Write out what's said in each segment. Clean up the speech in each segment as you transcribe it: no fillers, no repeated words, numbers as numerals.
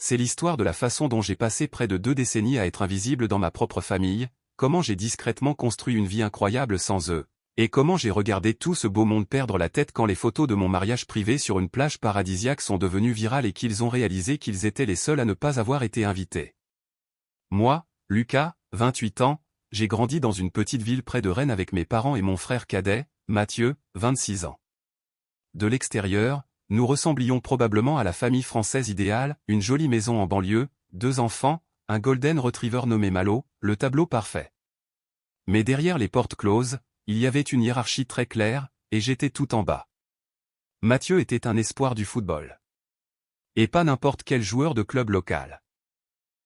c'est l'histoire de la façon dont j'ai passé près de 2 décennies à être invisible dans ma propre famille, comment j'ai discrètement construit une vie incroyable sans eux, et comment j'ai regardé tout ce beau monde perdre la tête quand les photos de mon mariage privé sur une plage paradisiaque sont devenues virales et qu'ils ont réalisé qu'ils étaient les seuls à ne pas avoir été invités. Moi, Lucas, 28 ans, j'ai grandi dans une petite ville près de Rennes avec mes parents et mon frère cadet, Mathieu, 26 ans. De l'extérieur, nous ressemblions probablement à la famille française idéale, une jolie maison en banlieue, 2 enfants, un golden retriever nommé Malo, le tableau parfait. Mais derrière les portes closes, il y avait une hiérarchie très claire, et j'étais tout en bas. Mathieu était un espoir du football. Et pas n'importe quel joueur de club local.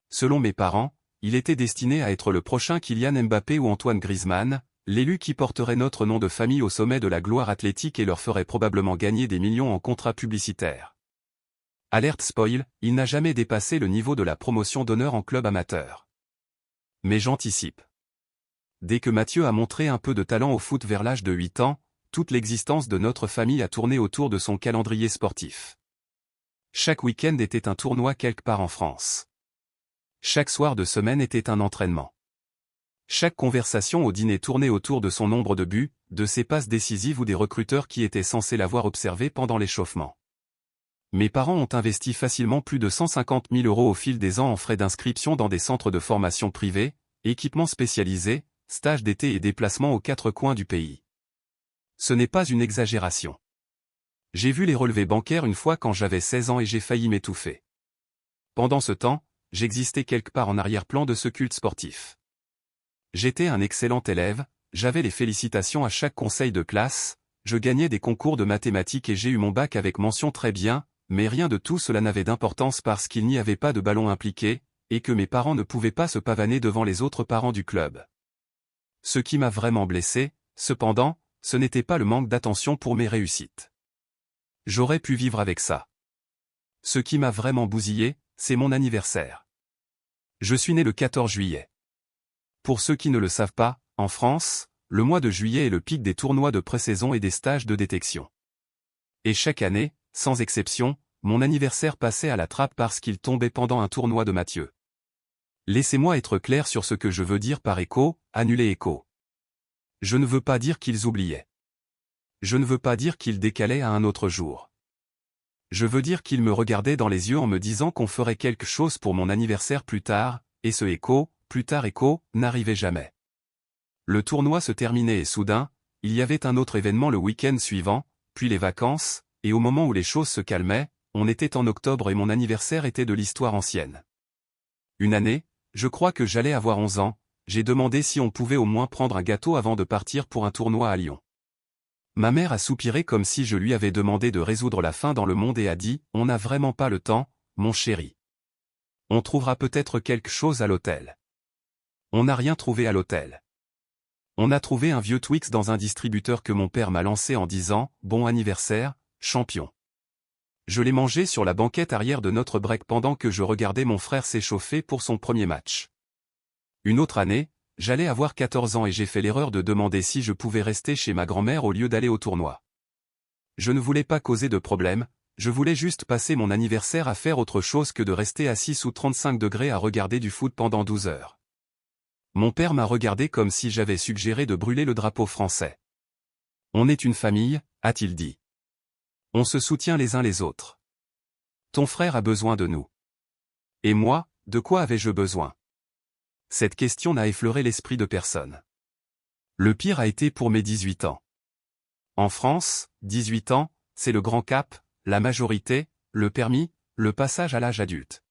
Selon mes parents, il était destiné à être le prochain Kylian Mbappé ou Antoine Griezmann, l'élu qui porterait notre nom de famille au sommet de la gloire athlétique et leur ferait probablement gagner des millions en contrats publicitaires. Alerte spoil, il n'a jamais dépassé le niveau de la promotion d'honneur en club amateur. Mais j'anticipe. Dès que Mathieu a montré un peu de talent au foot vers l'âge de 8 ans, toute l'existence de notre famille a tourné autour de son calendrier sportif. Chaque week-end était un tournoi quelque part en France. Chaque soir de semaine était un entraînement. Chaque conversation au dîner tournait autour de son nombre de buts, de ses passes décisives ou des recruteurs qui étaient censés l'avoir observé pendant l'échauffement. Mes parents ont investi facilement plus de 150 000 € au fil des ans en frais d'inscription dans des centres de formation privés, équipements spécialisés, stages d'été et déplacements aux 4 coins du pays. Ce n'est pas une exagération. J'ai vu les relevés bancaires une fois quand j'avais 16 ans et j'ai failli m'étouffer. Pendant ce temps, j'existais quelque part en arrière-plan de ce culte sportif. J'étais un excellent élève, j'avais les félicitations à chaque conseil de classe, je gagnais des concours de mathématiques et j'ai eu mon bac avec mention très bien, mais rien de tout cela n'avait d'importance parce qu'il n'y avait pas de ballon impliqué, et que mes parents ne pouvaient pas se pavaner devant les autres parents du club. Ce qui m'a vraiment blessé, cependant, ce n'était pas le manque d'attention pour mes réussites. J'aurais pu vivre avec ça. Ce qui m'a vraiment bousillé, c'est mon anniversaire. Je suis né le 14 juillet. Pour ceux qui ne le savent pas, en France, le mois de juillet est le pic des tournois de pré-saison et des stages de détection. Et chaque année, sans exception, mon anniversaire passait à la trappe parce qu'il tombait pendant un tournoi de Mathieu. Laissez-moi être clair sur ce que je veux dire par annuler écho. Je ne veux pas dire qu'ils oubliaient. Je ne veux pas dire qu'ils décalaient à un autre jour. Je veux dire qu'ils me regardaient dans les yeux en me disant qu'on ferait quelque chose pour mon anniversaire plus tard, et ce plus tard n'arrivait jamais. Le tournoi se terminait et soudain, il y avait un autre événement le week-end suivant, puis les vacances, et au moment où les choses se calmaient, on était en octobre et mon anniversaire était de l'histoire ancienne. Une année, je crois que j'allais avoir 11 ans, j'ai demandé si on pouvait au moins prendre un gâteau avant de partir pour un tournoi à Lyon. Ma mère a soupiré comme si je lui avais demandé de résoudre la faim dans le monde et a dit « On n'a vraiment pas le temps, mon chéri. On trouvera peut-être quelque chose à l'hôtel. » On n'a rien trouvé à l'hôtel. On a trouvé un vieux Twix dans un distributeur que mon père m'a lancé en disant « Bon anniversaire, champion ». Je l'ai mangé sur la banquette arrière de notre break pendant que je regardais mon frère s'échauffer pour son premier match. Une autre année, j'allais avoir 14 ans et j'ai fait l'erreur de demander si je pouvais rester chez ma grand-mère au lieu d'aller au tournoi. Je ne voulais pas causer de problème, je voulais juste passer mon anniversaire à faire autre chose que de rester assis sous 35 degrés à regarder du foot pendant 12 heures. Mon père m'a regardé comme si j'avais suggéré de brûler le drapeau français. On est une famille, a-t-il dit. On se soutient les uns les autres. Ton frère a besoin de nous. Et moi, de quoi avais-je besoin? Cette question n'a effleuré l'esprit de personne. Le pire a été pour mes 18 ans. En France, 18 ans, c'est le grand cap, la majorité, le permis, le passage à l'âge adulte.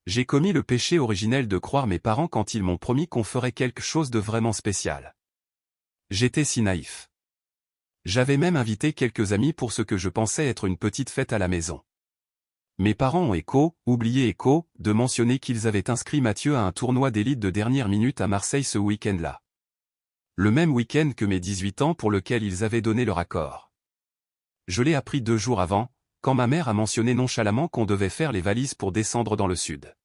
J'ai commis le péché originel de croire mes parents quand ils m'ont promis qu'on ferait quelque chose de vraiment spécial. J'étais si naïf. J'avais même invité quelques amis pour ce que je pensais être une petite fête à la maison. Mes parents ont oublié de mentionner qu'ils avaient inscrit Mathieu à un tournoi d'élite de dernière minute à Marseille ce week-end-là. Le même week-end que mes 18 ans pour lequel ils avaient donné leur accord. Je l'ai appris 2 jours avant, quand ma mère a mentionné nonchalamment qu'on devait faire les valises pour descendre dans le sud.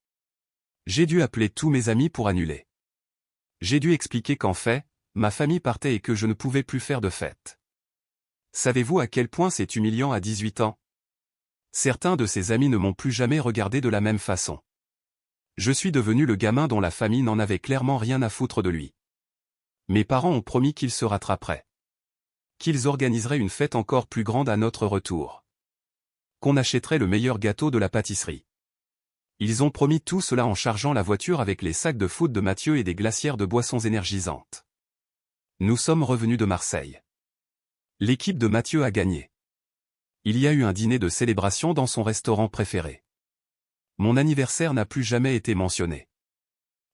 J'ai dû appeler tous mes amis pour annuler. J'ai dû expliquer qu'en fait, ma famille partait et que je ne pouvais plus faire de fête. Savez-vous à quel point c'est humiliant à 18 ans? Certains de ses amis ne m'ont plus jamais regardé de la même façon. Je suis devenu le gamin dont la famille n'en avait clairement rien à foutre de lui. Mes parents ont promis qu'ils se rattraperaient. Qu'ils organiseraient une fête encore plus grande à notre retour. Qu'on achèterait le meilleur gâteau de la pâtisserie. Ils ont promis tout cela en chargeant la voiture avec les sacs de foot de Mathieu et des glacières de boissons énergisantes. Nous sommes revenus de Marseille. L'équipe de Mathieu a gagné. Il y a eu un dîner de célébration dans son restaurant préféré. Mon anniversaire n'a plus jamais été mentionné.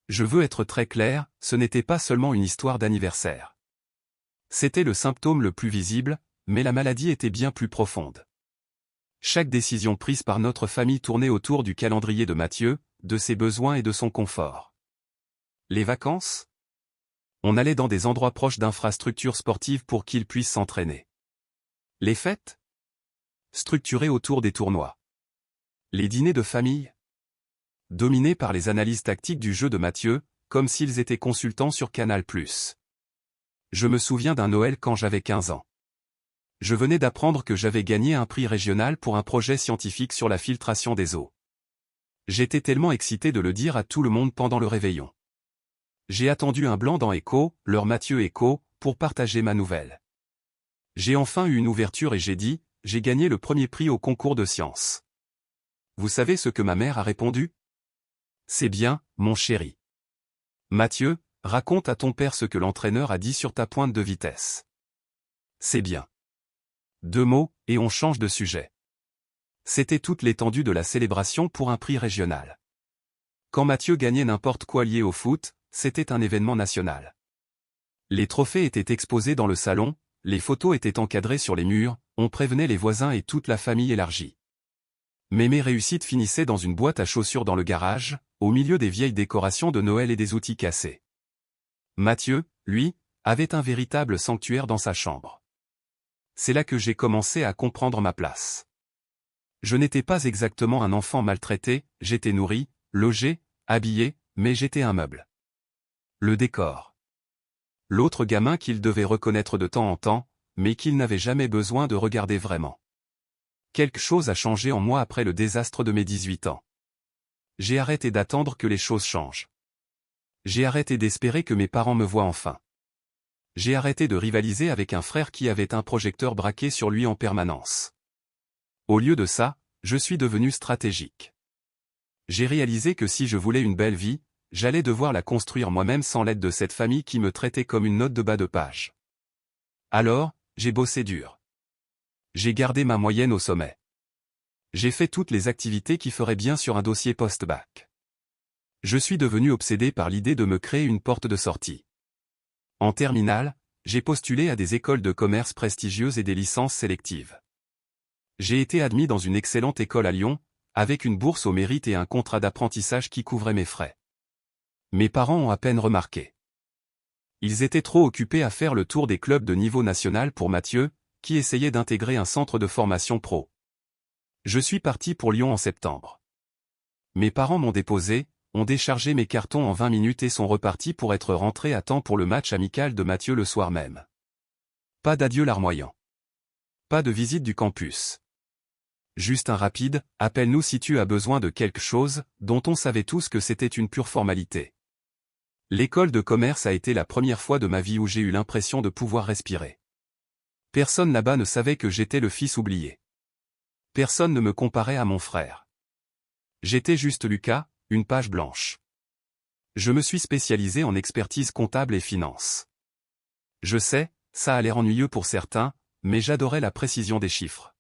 Je veux être très clair, ce n'était pas seulement une histoire d'anniversaire. C'était le symptôme le plus visible, mais la maladie était bien plus profonde. Chaque décision prise par notre famille tournait autour du calendrier de Mathieu, de ses besoins et de son confort. Les vacances? On allait dans des endroits proches d'infrastructures sportives pour qu'il puisse s'entraîner. Les fêtes? Structurées autour des tournois. Les dîners de famille? Dominés par les analyses tactiques du jeu de Mathieu, comme s'ils étaient consultants sur Canal+. Je me souviens d'un Noël quand j'avais 15 ans. Je venais d'apprendre que j'avais gagné un prix régional pour un projet scientifique sur la filtration des eaux. J'étais tellement excité de le dire à tout le monde pendant le réveillon. J'ai attendu un blanc dans Écho, leur Mathieu Écho, pour partager ma nouvelle. J'ai enfin eu une ouverture et j'ai dit, j'ai gagné le premier prix au concours de sciences. Vous savez ce que ma mère a répondu? C'est bien, mon chéri. Mathieu, raconte à ton père ce que l'entraîneur a dit sur ta pointe de vitesse. C'est bien. 2 mots, et on change de sujet. C'était toute l'étendue de la célébration pour un prix régional. Quand Mathieu gagnait n'importe quoi lié au foot, c'était un événement national. Les trophées étaient exposés dans le salon, les photos étaient encadrées sur les murs, on prévenait les voisins et toute la famille élargie. Mais mes réussites finissaient dans une boîte à chaussures dans le garage, au milieu des vieilles décorations de Noël et des outils cassés. Mathieu, lui, avait un véritable sanctuaire dans sa chambre. C'est là que j'ai commencé à comprendre ma place. Je n'étais pas exactement un enfant maltraité, j'étais nourri, logé, habillé, mais j'étais un meuble. Le décor. L'autre gamin qu'il devait reconnaître de temps en temps, mais qu'il n'avait jamais besoin de regarder vraiment. Quelque chose a changé en moi après le désastre de mes 18 ans. J'ai arrêté d'attendre que les choses changent. J'ai arrêté d'espérer que mes parents me voient enfin. J'ai arrêté de rivaliser avec un frère qui avait un projecteur braqué sur lui en permanence. Au lieu de ça, je suis devenu stratégique. J'ai réalisé que si je voulais une belle vie, j'allais devoir la construire moi-même sans l'aide de cette famille qui me traitait comme une note de bas de page. Alors, j'ai bossé dur. J'ai gardé ma moyenne au sommet. J'ai fait toutes les activités qui feraient bien sur un dossier post-bac. Je suis devenu obsédé par l'idée de me créer une porte de sortie. En terminale, j'ai postulé à des écoles de commerce prestigieuses et des licences sélectives. J'ai été admis dans une excellente école à Lyon, avec une bourse au mérite et un contrat d'apprentissage qui couvrait mes frais. Mes parents ont à peine remarqué. Ils étaient trop occupés à faire le tour des clubs de niveau national pour Mathieu, qui essayait d'intégrer un centre de formation pro. Je suis parti pour Lyon en septembre. Mes parents m'ont déposé, ont déchargé mes cartons en 20 minutes et sont repartis pour être rentrés à temps pour le match amical de Mathieu le soir même. Pas d'adieu larmoyant. Pas de visite du campus. Juste un rapide, appelle-nous si tu as besoin de quelque chose, dont on savait tous que c'était une pure formalité. L'école de commerce a été la première fois de ma vie où j'ai eu l'impression de pouvoir respirer. Personne là-bas ne savait que j'étais le fils oublié. Personne ne me comparait à mon frère. J'étais juste Lucas, une page blanche. Je me suis spécialisé en expertise comptable et finance. Je sais, ça a l'air ennuyeux pour certains, mais j'adorais la précision des chiffres.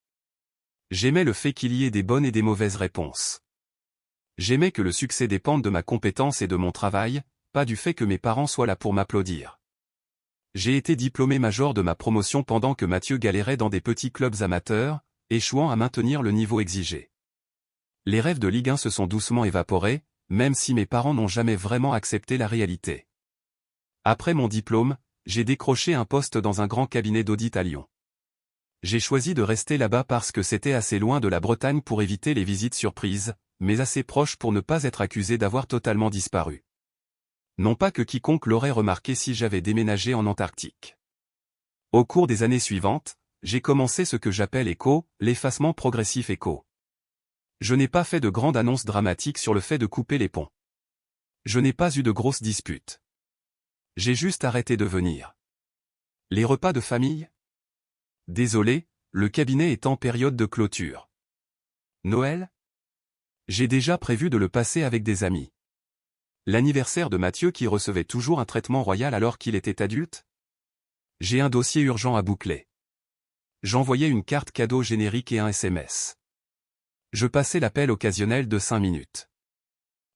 J'aimais le fait qu'il y ait des bonnes et des mauvaises réponses. J'aimais que le succès dépende de ma compétence et de mon travail, pas du fait que mes parents soient là pour m'applaudir. J'ai été diplômé major de ma promotion pendant que Mathieu galérait dans des petits clubs amateurs, échouant à maintenir le niveau exigé. Les rêves de Ligue 1 se sont doucement évaporés, même si mes parents n'ont jamais vraiment accepté la réalité. Après mon diplôme, j'ai décroché un poste dans un grand cabinet d'audit à Lyon. J'ai choisi de rester là-bas parce que c'était assez loin de la Bretagne pour éviter les visites surprises, mais assez proche pour ne pas être accusé d'avoir totalement disparu. Non pas que quiconque l'aurait remarqué si j'avais déménagé en Antarctique. Au cours des années suivantes, j'ai commencé ce que j'appelle ECHO, l'effacement progressif ECHO. Je n'ai pas fait de grande annonce dramatique sur le fait de couper les ponts. Je n'ai pas eu de grosses disputes. J'ai juste arrêté de venir. Les repas de famille? Désolé, le cabinet est en période de clôture. Noël? J'ai déjà prévu de le passer avec des amis. L'anniversaire de Mathieu qui recevait toujours un traitement royal alors qu'il était adulte? J'ai un dossier urgent à boucler. J'envoyais une carte cadeau générique et un SMS. Je passais l'appel occasionnel de 5 minutes.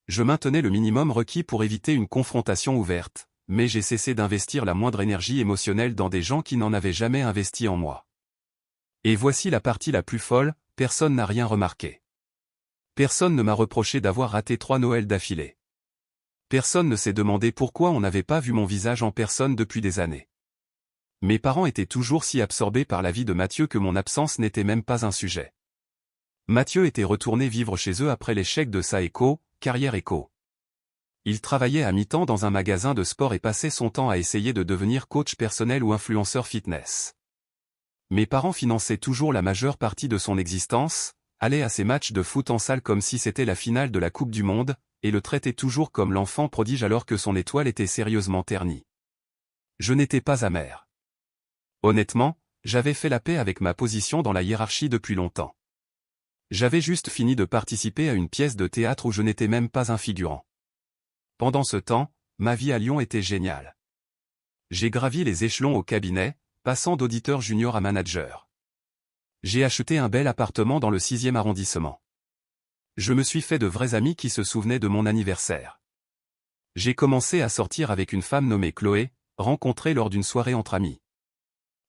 Je maintenais le minimum requis pour éviter une confrontation ouverte, mais j'ai cessé d'investir la moindre énergie émotionnelle dans des gens qui n'en avaient jamais investi en moi. Et voici la partie la plus folle, personne n'a rien remarqué. Personne ne m'a reproché d'avoir raté 3 Noëls d'affilée. Personne ne s'est demandé pourquoi on n'avait pas vu mon visage en personne depuis des années. Mes parents étaient toujours si absorbés par la vie de Mathieu que mon absence n'était même pas un sujet. Mathieu était retourné vivre chez eux après l'échec de sa carrière éco. Il travaillait à mi-temps dans un magasin de sport et passait son temps à essayer de devenir coach personnel ou influenceur fitness. Mes parents finançaient toujours la majeure partie de son existence, allaient à ses matchs de foot en salle comme si c'était la finale de la Coupe du Monde, et le traitaient toujours comme l'enfant prodige alors que son étoile était sérieusement ternie. Je n'étais pas amer. Honnêtement, j'avais fait la paix avec ma position dans la hiérarchie depuis longtemps. J'avais juste fini de participer à une pièce de théâtre où je n'étais même pas un figurant. Pendant ce temps, ma vie à Lyon était géniale. J'ai gravi les échelons au cabinet, passant d'auditeur junior à manager. J'ai acheté un bel appartement dans le 6e arrondissement. Je me suis fait de vrais amis qui se souvenaient de mon anniversaire. J'ai commencé à sortir avec une femme nommée Chloé, rencontrée lors d'une soirée entre amis.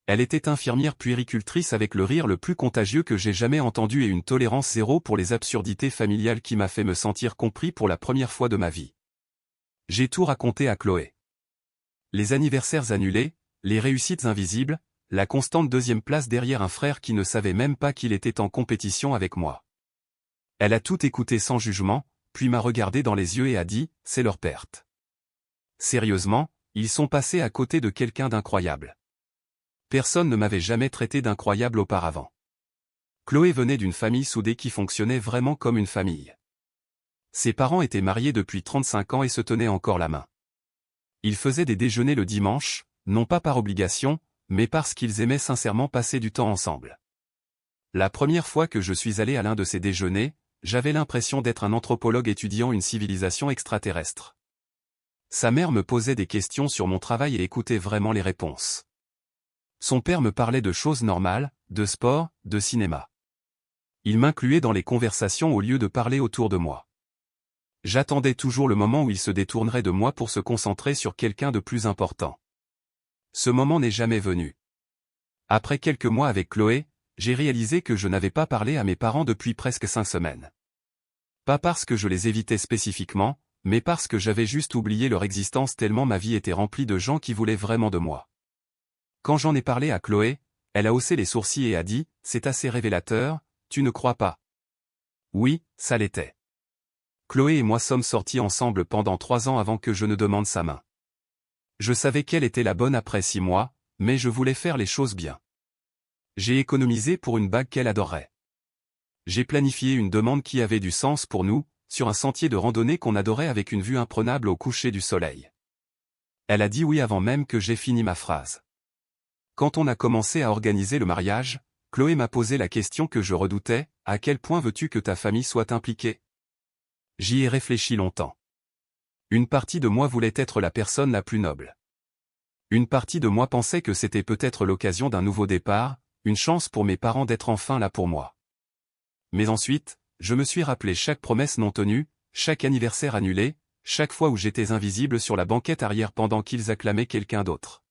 Elle était infirmière puéricultrice avec le rire le plus contagieux que j'ai jamais entendu et une tolérance zéro pour les absurdités familiales qui m'a fait me sentir compris pour la première fois de ma vie. J'ai tout raconté à Chloé. Les anniversaires annulés, les réussites invisibles, la constante 2e place derrière un frère qui ne savait même pas qu'il était en compétition avec moi. Elle a tout écouté sans jugement, puis m'a regardé dans les yeux et a dit « c'est leur perte ». Sérieusement, ils sont passés à côté de quelqu'un d'incroyable. Personne ne m'avait jamais traité d'incroyable auparavant. Chloé venait d'une famille soudée qui fonctionnait vraiment comme une famille. Ses parents étaient mariés depuis 35 ans et se tenaient encore la main. Ils faisaient des déjeuners le dimanche, non pas par obligation, mais parce qu'ils aimaient sincèrement passer du temps ensemble. La première fois que je suis allé à l'un de ces déjeuners, j'avais l'impression d'être un anthropologue étudiant une civilisation extraterrestre. Sa mère me posait des questions sur mon travail et écoutait vraiment les réponses. Son père me parlait de choses normales, de sport, de cinéma. Il m'incluait dans les conversations au lieu de parler autour de moi. J'attendais toujours le moment où il se détournerait de moi pour se concentrer sur quelqu'un de plus important. Ce moment n'est jamais venu. Après quelques mois avec Chloé, j'ai réalisé que je n'avais pas parlé à mes parents depuis presque 5 semaines. Pas parce que je les évitais spécifiquement, mais parce que j'avais juste oublié leur existence tellement ma vie était remplie de gens qui voulaient vraiment de moi. Quand j'en ai parlé à Chloé, elle a haussé les sourcils et a dit « C'est assez révélateur, tu ne crois pas ?» Oui, ça l'était. Chloé et moi sommes sortis ensemble pendant 3 ans avant que je ne demande sa main. Je savais qu'elle était la bonne après 6 mois, mais je voulais faire les choses bien. J'ai économisé pour une bague qu'elle adorait. J'ai planifié une demande qui avait du sens pour nous, sur un sentier de randonnée qu'on adorait avec une vue imprenable au coucher du soleil. Elle a dit oui avant même que j'aie fini ma phrase. Quand on a commencé à organiser le mariage, Chloé m'a posé la question que je redoutais, « À quel point veux-tu que ta famille soit impliquée ?» J'y ai réfléchi longtemps. Une partie de moi voulait être la personne la plus noble. Une partie de moi pensait que c'était peut-être l'occasion d'un nouveau départ, une chance pour mes parents d'être enfin là pour moi. Mais ensuite, je me suis rappelé chaque promesse non tenue, chaque anniversaire annulé, chaque fois où j'étais invisible sur la banquette arrière pendant qu'ils acclamaient quelqu'un d'autre.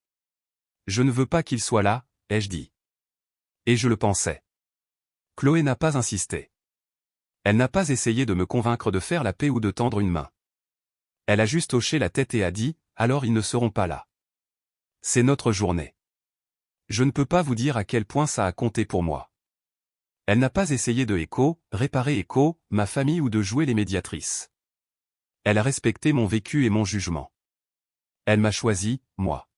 Je ne veux pas qu'il soit là, ai-je dit. Et je le pensais. Chloé n'a pas insisté. Elle n'a pas essayé de me convaincre de faire la paix ou de tendre une main. Elle a juste hoché la tête et a dit, alors ils ne seront pas là. C'est notre journée. Je ne peux pas vous dire à quel point ça a compté pour moi. Elle n'a pas essayé de réparer ma famille ou de jouer les médiatrices. Elle a respecté mon vécu et mon jugement. Elle m'a choisi, moi.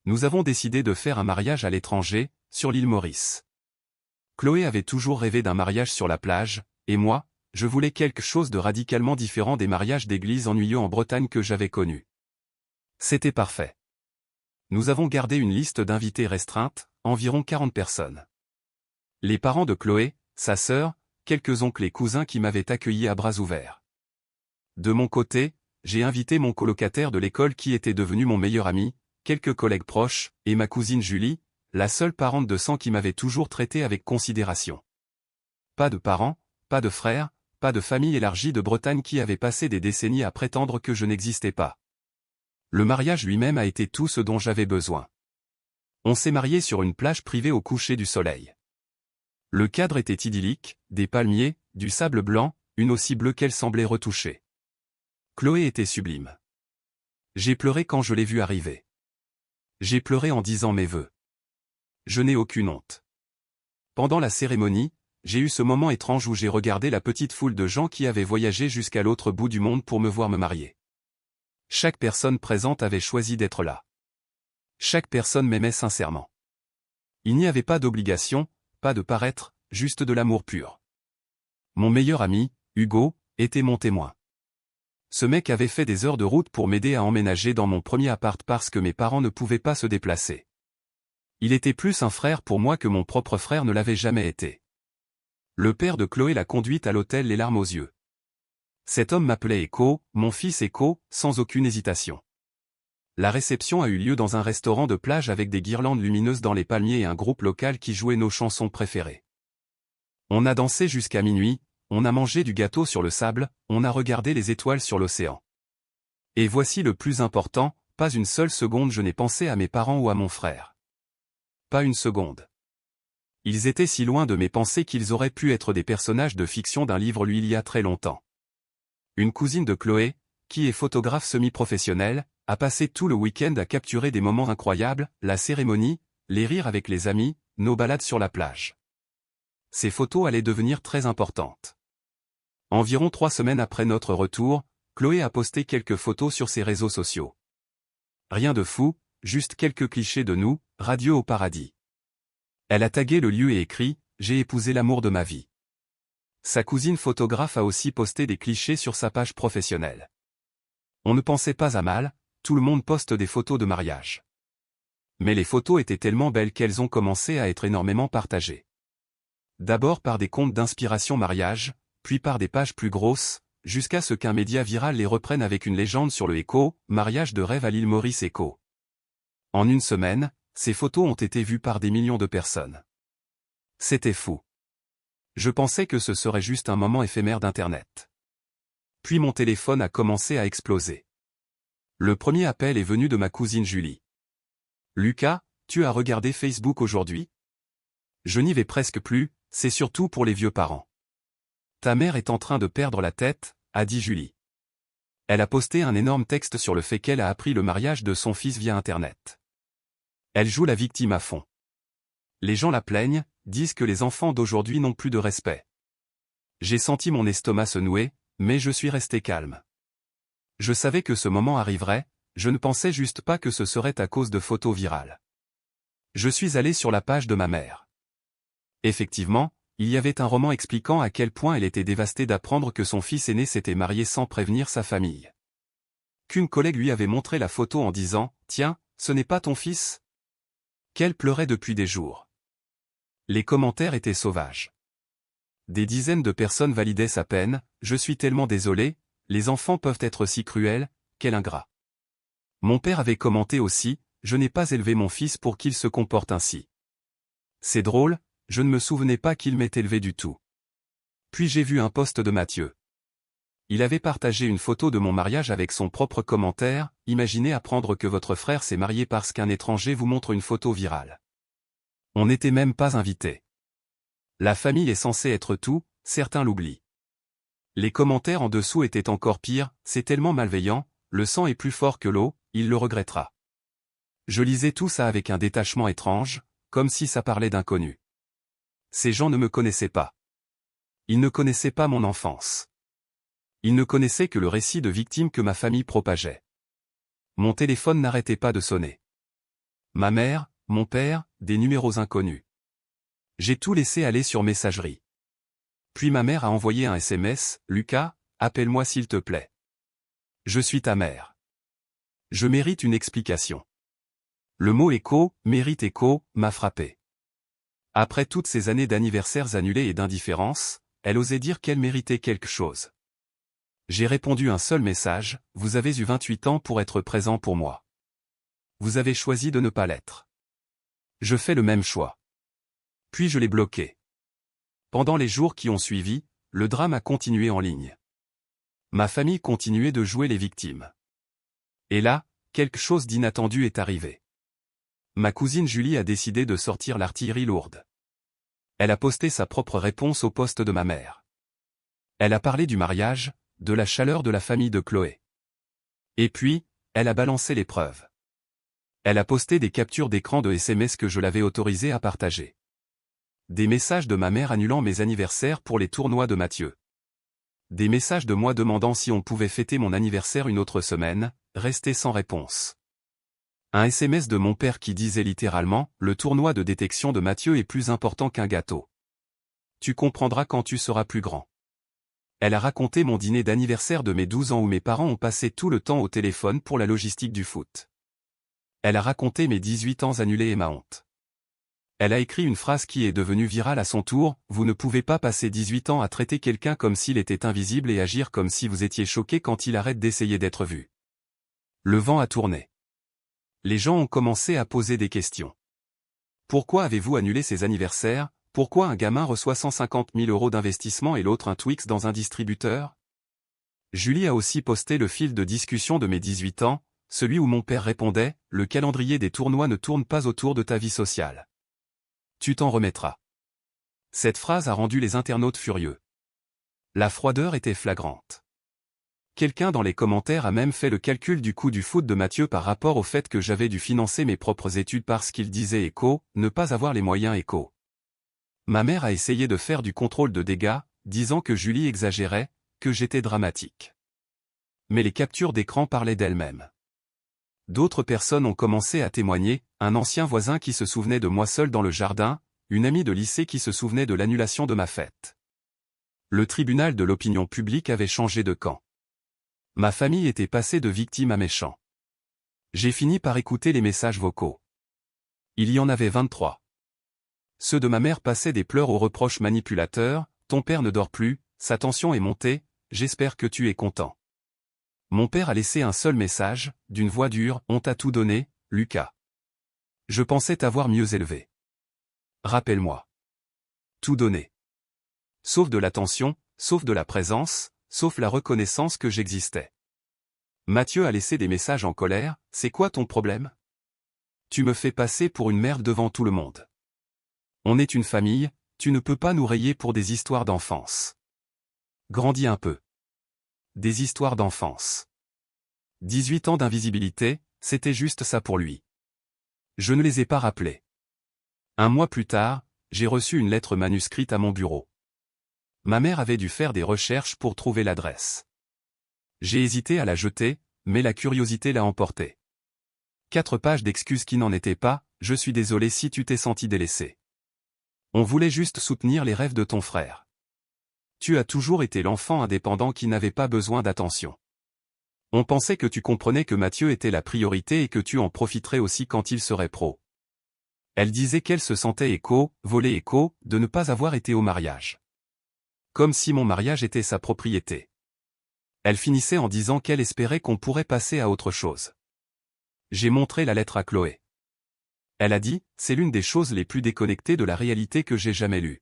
Nous avons décidé de faire un mariage à l'étranger, sur l'île Maurice. Chloé avait toujours rêvé d'un mariage sur la plage, et moi, je voulais quelque chose de radicalement différent des mariages d'église ennuyeux en Bretagne que j'avais connus. C'était parfait. Nous avons gardé une liste d'invités restreinte, environ 40 personnes. Les parents de Chloé, sa sœur, quelques oncles et cousins qui m'avaient accueilli à bras ouverts. De mon côté, j'ai invité mon colocataire de l'école qui était devenu mon meilleur ami, quelques collègues proches, et ma cousine Julie, la seule parente de sang qui m'avait toujours traité avec considération. Pas de parents, pas de frères, pas de famille élargie de Bretagne qui avait passé des décennies à prétendre que je n'existais pas. Le mariage lui-même a été tout ce dont j'avais besoin. On s'est marié sur une plage privée au coucher du soleil. Le cadre était idyllique, des palmiers, du sable blanc, une aussi bleue qu'elle semblait retouchée. Chloé était sublime. J'ai pleuré quand je l'ai vue arriver. J'ai pleuré en disant mes vœux. Je n'ai aucune honte. Pendant la cérémonie, j'ai eu ce moment étrange où j'ai regardé la petite foule de gens qui avaient voyagé jusqu'à l'autre bout du monde pour me voir me marier. Chaque personne présente avait choisi d'être là. Chaque personne m'aimait sincèrement. Il n'y avait pas d'obligation, pas de paraître, juste de l'amour pur. Mon meilleur ami, Hugo, était mon témoin. Ce mec avait fait des heures de route pour m'aider à emménager dans mon premier appart parce que mes parents ne pouvaient pas se déplacer. Il était plus un frère pour moi que mon propre frère ne l'avait jamais été. Le père de Chloé l'a conduite à l'hôtel les larmes aux yeux. Cet homme m'appelait Echo, mon fils Echo, sans aucune hésitation. La réception a eu lieu dans un restaurant de plage avec des guirlandes lumineuses dans les palmiers et un groupe local qui jouait nos chansons préférées. On a dansé jusqu'à minuit, on a mangé du gâteau sur le sable, on a regardé les étoiles sur l'océan. Et voici le plus important, pas une seule seconde je n'ai pensé à mes parents ou à mon frère. Pas une seconde. Ils étaient si loin de mes pensées qu'ils auraient pu être des personnages de fiction d'un livre lu il y a très longtemps. Une cousine de Chloé, qui est photographe semi-professionnelle, a passé tout le week-end à capturer des moments incroyables, la cérémonie, les rires avec les amis, nos balades sur la plage. Ces photos allaient devenir très importantes. Environ 3 semaines après notre retour, Chloé a posté quelques photos sur ses réseaux sociaux. Rien de fou, juste quelques clichés de nous, radieux au paradis. Elle a tagué le lieu et écrit « J'ai épousé l'amour de ma vie ». Sa cousine photographe a aussi posté des clichés sur sa page professionnelle. On ne pensait pas à mal, tout le monde poste des photos de mariage. Mais les photos étaient tellement belles qu'elles ont commencé à être énormément partagées. D'abord par des comptes d'inspiration mariage, puis par des pages plus grosses, jusqu'à ce qu'un média viral les reprenne avec une légende sur le Echo, mariage de rêve à l'île Maurice Echo. En une semaine, ces photos ont été vues par des millions de personnes. C'était fou. Je pensais que ce serait juste un moment éphémère d'Internet. Puis mon téléphone a commencé à exploser. Le premier appel est venu de ma cousine Julie. « Lucas, tu as regardé Facebook aujourd'hui ? Je n'y vais presque plus, c'est surtout pour les vieux parents. Ta mère est en train de perdre la tête, a dit Julie. Elle a posté un énorme texte sur le fait qu'elle a appris le mariage de son fils via Internet. Elle joue la victime à fond. Les gens la plaignent, disent que les enfants d'aujourd'hui n'ont plus de respect. J'ai senti mon estomac se nouer, mais je suis resté calme. Je savais que ce moment arriverait, je ne pensais juste pas que ce serait à cause de photos virales. Je suis allé sur la page de ma mère. Effectivement, il y avait un roman expliquant à quel point elle était dévastée d'apprendre que son fils aîné s'était marié sans prévenir sa famille. Qu'une collègue lui avait montré la photo en disant « Tiens, ce n'est pas ton fils ?» Qu'elle pleurait depuis des jours. Les commentaires étaient sauvages. Des dizaines de personnes validaient sa peine, « Je suis tellement désolé, les enfants peuvent être si cruels, quel ingrat. » Mon père avait commenté aussi, « Je n'ai pas élevé mon fils pour qu'il se comporte ainsi. » C'est drôle, je ne me souvenais pas qu'il m'ait élevé du tout. Puis j'ai vu un post de Mathieu. Il avait partagé une photo de mon mariage avec son propre commentaire, « Imaginez apprendre que votre frère s'est marié parce qu'un étranger vous montre une photo virale. » On n'était même pas invités. La famille est censée être tout, certains l'oublient. Les commentaires en dessous étaient encore pires, « C'est tellement malveillant, le sang est plus fort que l'eau, il le regrettera. » Je lisais tout ça avec un détachement étrange, comme si ça parlait d'inconnus. Ces gens ne me connaissaient pas. Ils ne connaissaient pas mon enfance. Ils ne connaissaient que le récit de victime que ma famille propageait. Mon téléphone n'arrêtait pas de sonner. Ma mère, mon père, des numéros inconnus. J'ai tout laissé aller sur messagerie. Puis ma mère a envoyé un SMS, « Lucas, appelle-moi s'il te plaît. Je suis ta mère. Je mérite une explication. » Le mot écho, mérite écho, m'a frappé. Après toutes ces années d'anniversaires annulés et d'indifférence, elle osait dire qu'elle méritait quelque chose. J'ai répondu un seul message, « Vous avez eu 28 ans pour être présent pour moi. Vous avez choisi de ne pas l'être. Je fais le même choix. » Puis je l'ai bloqué. Pendant les jours qui ont suivi, le drame a continué en ligne. Ma famille continuait de jouer les victimes. Et là, quelque chose d'inattendu est arrivé. Ma cousine Julie a décidé de sortir l'artillerie lourde. Elle a posté sa propre réponse au poste de ma mère. Elle a parlé du mariage, de la chaleur de la famille de Chloé. Et puis, elle a balancé les preuves. Elle a posté des captures d'écran de SMS que je l'avais autorisé à partager. Des messages de ma mère annulant mes anniversaires pour les tournois de Mathieu. Des messages de moi demandant si on pouvait fêter mon anniversaire une autre semaine, resté sans réponse. Un SMS de mon père qui disait littéralement « Le tournoi de détection de Mathieu est plus important qu'un gâteau. Tu comprendras quand tu seras plus grand. » Elle a raconté mon dîner d'anniversaire de mes 12 ans où mes parents ont passé tout le temps au téléphone pour la logistique du foot. Elle a raconté mes 18 ans annulés et ma honte. Elle a écrit une phrase qui est devenue virale à son tour, « Vous ne pouvez pas passer 18 ans à traiter quelqu'un comme s'il était invisible et agir comme si vous étiez choqué quand il arrête d'essayer d'être vu. » Le vent a tourné. Les gens ont commencé à poser des questions. Pourquoi avez-vous annulé ces anniversaires? Pourquoi un gamin reçoit 150 000 € d'investissement et l'autre un Twix dans un distributeur? Julie a aussi posté le fil de discussion de mes 18 ans, celui où mon père répondait, « Le calendrier des tournois ne tourne pas autour de ta vie sociale. Tu t'en remettras. » Cette phrase a rendu les internautes furieux. La froideur était flagrante. Quelqu'un dans les commentaires a même fait le calcul du coût du foot de Mathieu par rapport au fait que j'avais dû financer mes propres études parce qu'il disait écho, ne pas avoir les moyens écho. Ma mère a essayé de faire du contrôle de dégâts, disant que Julie exagérait, que j'étais dramatique. Mais les captures d'écran parlaient d'elles-mêmes. D'autres personnes ont commencé à témoigner, un ancien voisin qui se souvenait de moi seul dans le jardin, une amie de lycée qui se souvenait de l'annulation de ma fête. Le tribunal de l'opinion publique avait changé de camp. Ma famille était passée de victime à méchant. J'ai fini par écouter les messages vocaux. Il y en avait 23. Ceux de ma mère passaient des pleurs aux reproches manipulateurs, « Ton père ne dort plus, sa tension est montée, j'espère que tu es content. » Mon père a laissé un seul message, d'une voix dure, « On t'a tout donné, Lucas. Je pensais t'avoir mieux élevé. Rappelle-moi. Tout donné. Sauf de l'attention, sauf de la présence, sauf la reconnaissance que j'existais. » Mathieu a laissé des messages en colère, « C'est quoi ton problème? Tu me fais passer pour une merde devant tout le monde. On est une famille, tu ne peux pas nous rayer pour des histoires d'enfance. Grandis un peu. » Des histoires d'enfance. 18 ans d'invisibilité, c'était juste ça pour lui. Je ne les ai pas rappelés. Un mois plus tard, j'ai reçu une lettre manuscrite à mon bureau. Ma mère avait dû faire des recherches pour trouver l'adresse. J'ai hésité à la jeter, mais la curiosité l'a emporté. 4 pages d'excuses qui n'en étaient pas, « Je suis désolé si tu t'es senti délaissé. On voulait juste soutenir les rêves de ton frère. Tu as toujours été l'enfant indépendant qui n'avait pas besoin d'attention. On pensait que tu comprenais que Mathieu était la priorité et que tu en profiterais aussi quand il serait pro. » Elle disait qu'elle se sentait volée de ne pas avoir été au mariage. Comme si mon mariage était sa propriété. Elle finissait en disant qu'elle espérait qu'on pourrait passer à autre chose. J'ai montré la lettre à Chloé. Elle a dit, « C'est l'une des choses les plus déconnectées de la réalité que j'ai jamais lues. »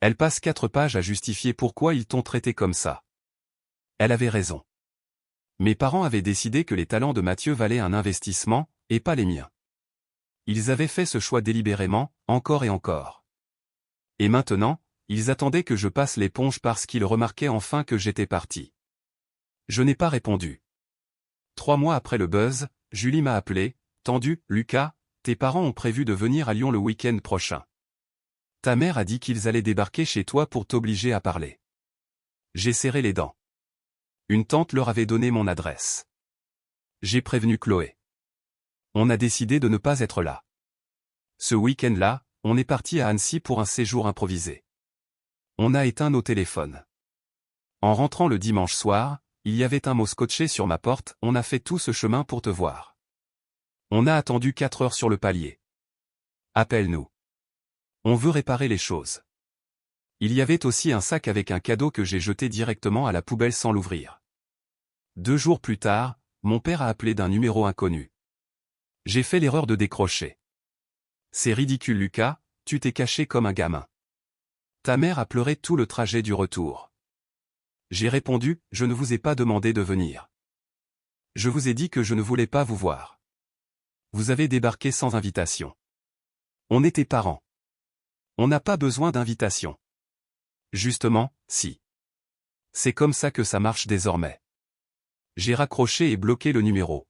Elle passe 4 pages à justifier pourquoi ils t'ont traité comme ça. Elle avait raison. Mes parents avaient décidé que les talents de Mathieu valaient un investissement, et pas les miens. Ils avaient fait ce choix délibérément, encore et encore. Et maintenant, ils attendaient que je passe l'éponge parce qu'ils remarquaient enfin que j'étais parti. Je n'ai pas répondu. 3 mois après le buzz, Julie m'a appelé, tendu, « Lucas, tes parents ont prévu de venir à Lyon le week-end prochain. Ta mère a dit qu'ils allaient débarquer chez toi pour t'obliger à parler. » J'ai serré les dents. Une tante leur avait donné mon adresse. J'ai prévenu Chloé. On a décidé de ne pas être là. Ce week-end-là, on est parti à Annecy pour un séjour improvisé. On a éteint nos téléphones. En rentrant le dimanche soir, il y avait un mot scotché sur ma porte, on a fait tout ce chemin pour te voir. On a attendu 4 heures sur le palier. Appelle-nous. On veut réparer les choses. Il y avait aussi un sac avec un cadeau que j'ai jeté directement à la poubelle sans l'ouvrir. 2 jours plus tard, mon père a appelé d'un numéro inconnu. J'ai fait l'erreur de décrocher. C'est ridicule Lucas, tu t'es caché comme un gamin. Ta mère a pleuré tout le trajet du retour. J'ai répondu, je ne vous ai pas demandé de venir. Je vous ai dit que je ne voulais pas vous voir. Vous avez débarqué sans invitation. On était parents. On n'a pas besoin d'invitation. Justement, si. C'est comme ça que ça marche désormais. J'ai raccroché et bloqué le numéro.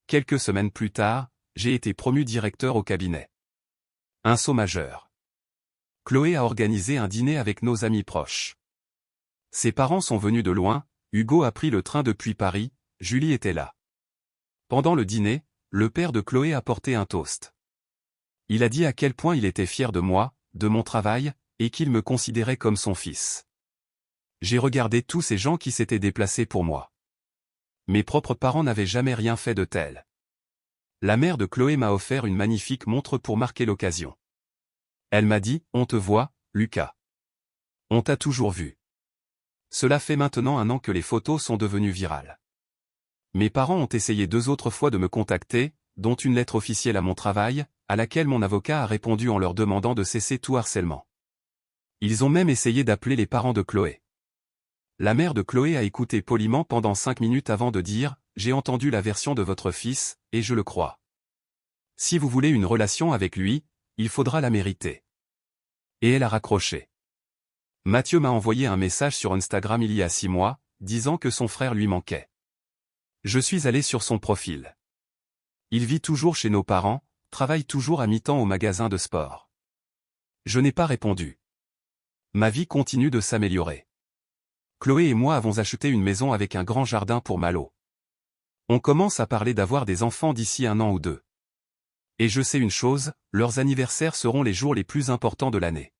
Quelques semaines plus tard, j'ai été promu directeur au cabinet. Un saut majeur. Chloé a organisé un dîner avec nos amis proches. Ses parents sont venus de loin, Hugo a pris le train depuis Paris, Julie était là. Pendant le dîner, le père de Chloé a porté un toast. Il a dit à quel point il était fier de moi, de mon travail, et qu'il me considérait comme son fils. J'ai regardé tous ces gens qui s'étaient déplacés pour moi. Mes propres parents n'avaient jamais rien fait de tel. La mère de Chloé m'a offert une magnifique montre pour marquer l'occasion. Elle m'a dit, on te voit, Lucas. On t'a toujours vu. Cela fait maintenant 1 an que les photos sont devenues virales. Mes parents ont essayé 2 autres fois de me contacter, dont une lettre officielle à mon travail, à laquelle mon avocat a répondu en leur demandant de cesser tout harcèlement. Ils ont même essayé d'appeler les parents de Chloé. La mère de Chloé a écouté poliment pendant 5 minutes avant de dire « J'ai entendu la version de votre fils, et je le crois. Si vous voulez une relation avec lui, il faudra la mériter. » Et elle a raccroché. Mathieu m'a envoyé un message sur Instagram il y a 6 mois, disant que son frère lui manquait. Je suis allé sur son profil. Il vit toujours chez nos parents, travaille toujours à mi-temps au magasin de sport. Je n'ai pas répondu. Ma vie continue de s'améliorer. Chloé et moi avons acheté une maison avec un grand jardin pour Malo. On commence à parler d'avoir des enfants d'ici 1 an ou 2. Et je sais une chose, leurs anniversaires seront les jours les plus importants de l'année.